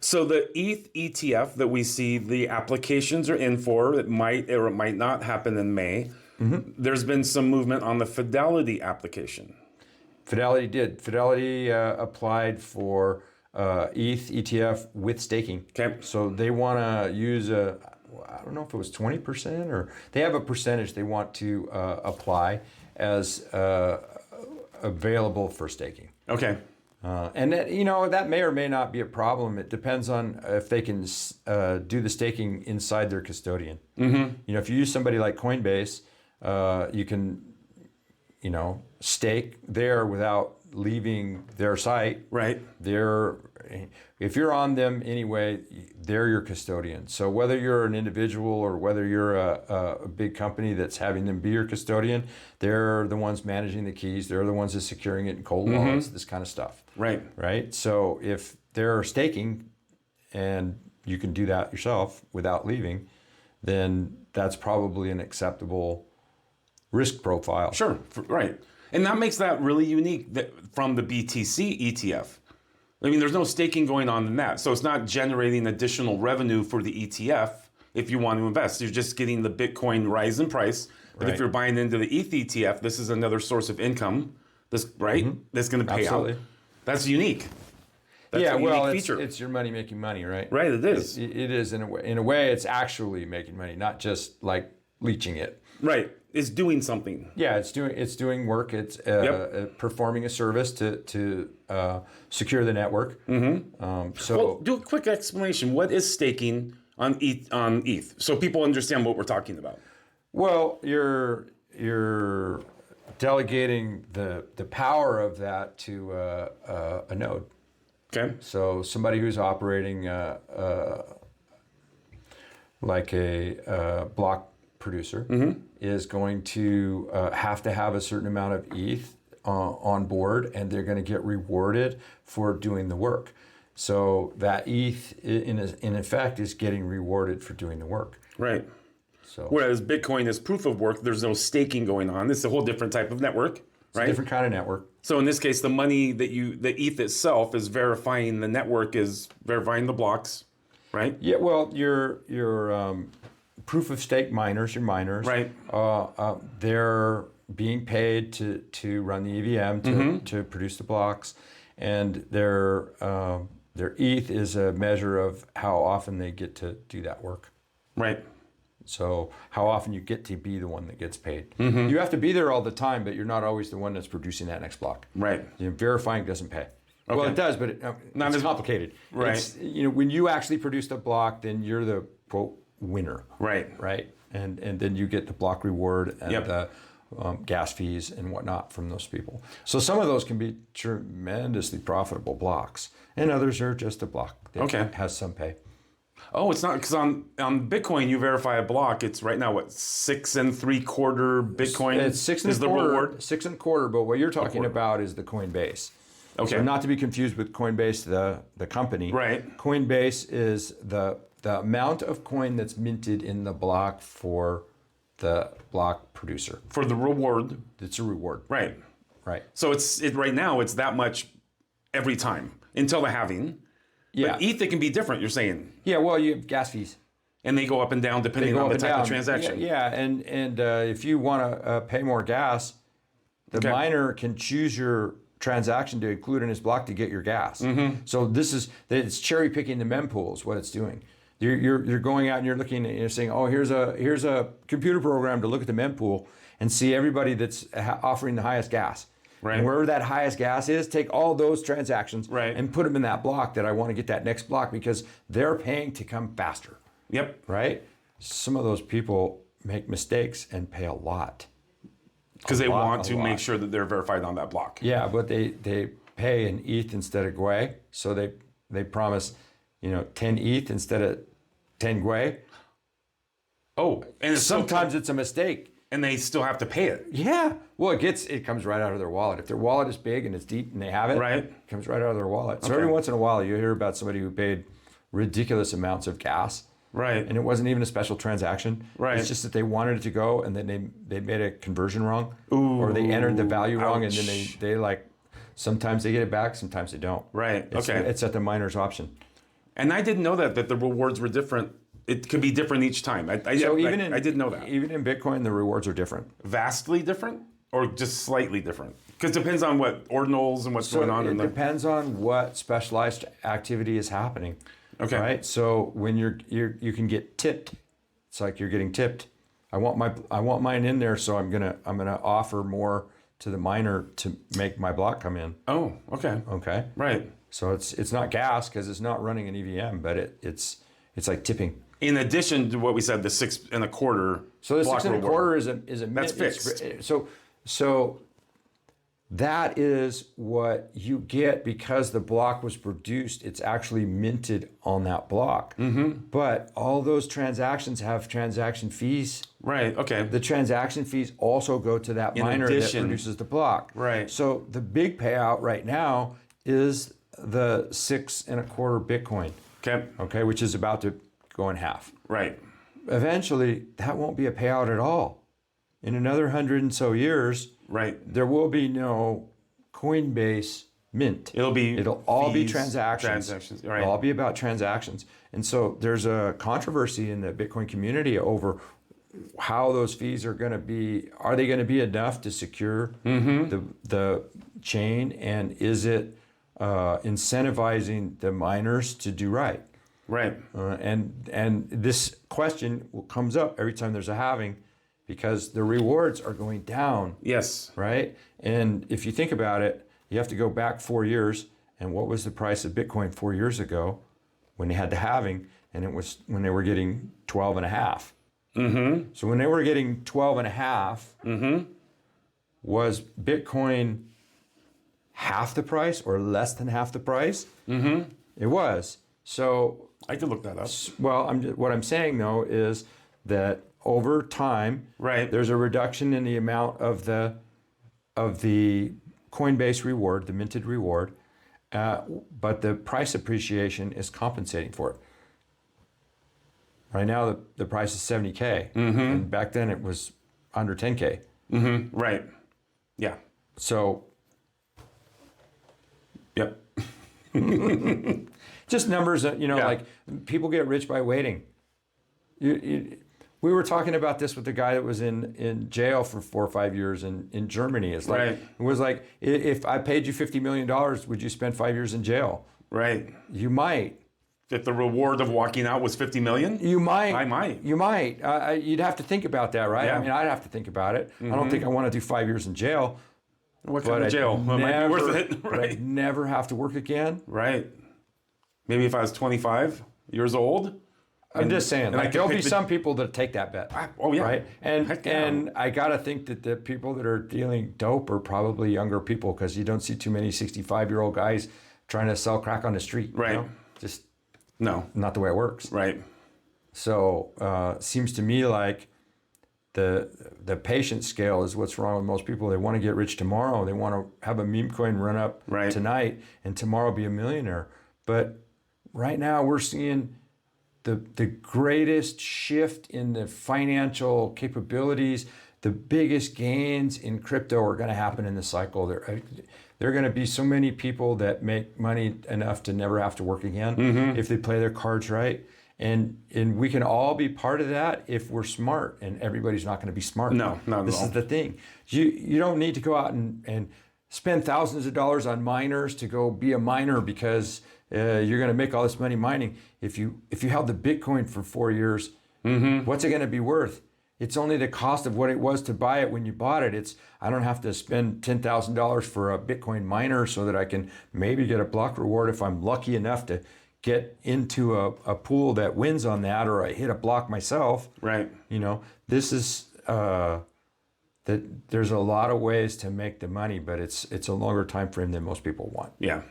So the ETH ETF that we see, the applications are in for, it might or it might not happen in May. There's been some movement on the Fidelity application. Fidelity did. Fidelity applied for ETH ETF with staking. Okay. So they want to use I don't know if it was 20% or they have a percentage they want to apply as available for staking. Okay. And that, that may or may not be a problem. It depends on if they can do the staking inside their custodian. If you use somebody like Coinbase, you can, stake there without leaving their site. Right. If you're on them anyway, they're your custodian. So whether you're an individual or whether you're a big company that's having them be your custodian, they're the ones managing the keys. They're the ones that's securing it in cold wallets, this kind of stuff. Right. Right. So if they're staking and you can do that yourself without leaving, then that's probably an acceptable risk profile. Sure. Right. And that makes that really unique from the BTC ETF. I mean, there's no staking going on in that. So it's not generating additional revenue for the ETF if you want to invest. You're just getting the Bitcoin rise in price. But if you're buying into the ETH ETF, this is another source of income. That's going to pay out. That's unique. That's a unique feature. It's your money making money, right? Right, it is. It is in a way. In a way, it's actually making money, not just like leeching it. Right. It's doing something. Yeah, it's doing work. It's performing a service to secure the network. Well, do a quick explanation. What is staking on ETH? So people understand what we're talking about. Well, you're delegating the power of that to a node. Okay. So somebody who's operating like a block producer is going to have to have a certain amount of ETH on board, and they're going to get rewarded for doing the work. So that ETH, in effect, is getting rewarded for doing the work. Right. So whereas Bitcoin is proof of work, there's no staking going on. It's a whole different type of network, right? Different kind of network. So in this case, the money the ETH itself is verifying the network, is verifying the blocks, right? Yeah. Well, your proof of stake miners, your miners, right? They're being paid to run the EVM to produce the blocks, and their ETH is a measure of how often they get to do that work. Right. So how often you get to be the one that gets paid. You have to be there all the time, but you're not always the one that's producing that next block. Right. Verifying doesn't pay. Okay. Well, it does, but it's complicated. Right. When you actually produce the block, then you're the quote winner. Right. Right. And then you get the block reward and the gas fees and whatnot from those people. So some of those can be tremendously profitable blocks, and others are just a block that has some pay. Oh, it's not, because on Bitcoin you verify a block. It's right now what, 6 3/4 Bitcoin. It's 6 1/4. Is the reward 6 1/4. But what you're talking about is the Coinbase. Okay. So not to be confused with Coinbase, the company. Right. Coinbase is the amount of coin that's minted in the block for the block producer. For the reward. It's a reward. Right. Right. So right now it's that much every time until the halving. Yeah. But ETH, it can be different, you're saying. Yeah, well, you have gas fees. And they go up and down depending on the type of transaction. Yeah, and if you want to pay more gas, the miner can choose your transaction to include in his block to get your gas. So it's cherry picking the mempool is what it's doing. You're going out and you're looking and you're saying, oh, here's a computer program to look at the mempool and see everybody that's offering the highest gas. Right. And wherever that highest gas is, take all those transactions and put them in that block that I want to get that next block because they're paying to come faster. Yep. Right? Some of those people make mistakes and pay a lot. Because they want to make sure that they're verified on that block. Yeah, but they pay in ETH instead of Gwei. So they promise, 10 ETH instead of 10 Gwei. Oh, and sometimes it's a mistake. And they still have to pay it. Yeah. Well, it comes right out of their wallet. If their wallet is big and it's deep and they have it, it comes right out of their wallet. So every once in a while you hear about somebody who paid ridiculous amounts of gas. Right. And it wasn't even a special transaction. Right. It's just that they wanted it to go and then they made a conversion wrong. Ooh, or they entered the value wrong and then they sometimes they get it back, sometimes they don't. Right. It's at the miner's option. And I didn't know that the rewards were different. It could be different each time. I didn't know that. Even in Bitcoin, the rewards are different. Vastly different, or just slightly different? Because it depends on what ordinals and what's going on. It depends on what specialized activity is happening. Okay. Right. So when you can get tipped. It's like you're getting tipped. I want mine in there, so I'm gonna offer more to the miner to make my block come in. Oh, okay. Okay. Right. So it's not gas because it's not running an EVM, but it's like tipping. In addition to what we said, the 6 1/4. So the block 6 reward. 1/4 is a That's fixed. So that is what you get because the block was produced. It's actually minted on that block. But all those transactions have transaction fees. Right. Okay. The transaction fees also go to that miner that produces the block. Right. So the big payout right now is the 6 1/4 Bitcoin. Okay. Okay, which is about to go in half. Right. Eventually, that won't be a payout at all. In another 100 and so years, Right. there will be no Coinbase mint. It'll all be fees, transactions. Right. It'll all be about transactions. And so there's a controversy in the Bitcoin community over how those fees are going to be. Are they going to be enough to secure the chain? And is it incentivizing the miners to do right? Right. And this question comes up every time there's a halving because the rewards are going down. Yes. Right? And if you think about it, you have to go back 4 years. And what was the price of Bitcoin 4 years ago when they had the halving? And it was when they were getting 12 and a half. So when they were getting 12 and a half, was Bitcoin half the price or less than half the price? It was. So I could look that up. well, what I'm saying though is that over time, Right. there's a reduction in the amount of the Coinbase reward, the minted reward, but the price appreciation is compensating for it. Right now, the price is 70K, and back then it was under 10K. Right. Yeah. So Yep. just numbers that, Yeah. like people get rich by waiting. We were talking about this with the guy that was in jail for 4 or 5 years in Germany. It's like, Right. it was like, if I paid you $50 million, would you spend 5 years in jail? Right. You might. If the reward of walking out was 50 million? You might. I might. You might. You'd have to think about that, right? Yeah. I mean, I'd have to think about it. I don't think I want to do 5 years in jail. What kind of jail? It might be worth it. But Right. I'd never have to work again. Right. Maybe if I was 25 years old. I'm just saying, and I like, could there'll pick be the- some people that take that bet. Oh, yeah. Right? And Heck yeah. and I got to think that the people that are dealing dope are probably younger people because you don't see too many 65-year-old guys trying to sell crack on the street. Right. You know? Just No. not the way it works. Right. So seems to me like the patience scale is what's wrong with most people. They want to get rich tomorrow. They want to have a meme coin run up Right. tonight and tomorrow be a millionaire. But right now we're seeing the greatest shift in the financial capabilities. The biggest gains in crypto are going to happen in the cycle. There are going to be so many people that make money enough to never have to work again if they play their cards right. And we can all be part of that if we're smart, and everybody's not going to be smart. No, not at This all. is the thing. You don't need to go out and spend thousands of dollars on miners to go be a miner because you're going to make all this money mining. If you held the Bitcoin for 4 years, what's it going to be worth? It's only the cost of what it was to buy it when you bought it. I don't have to spend $10,000 for a Bitcoin miner so that I can maybe get a block reward if I'm lucky enough to get into a pool that wins on that, or I hit a block myself. Right. This is that there's a lot of ways to make the money, but it's a longer time frame than most people want. Yeah.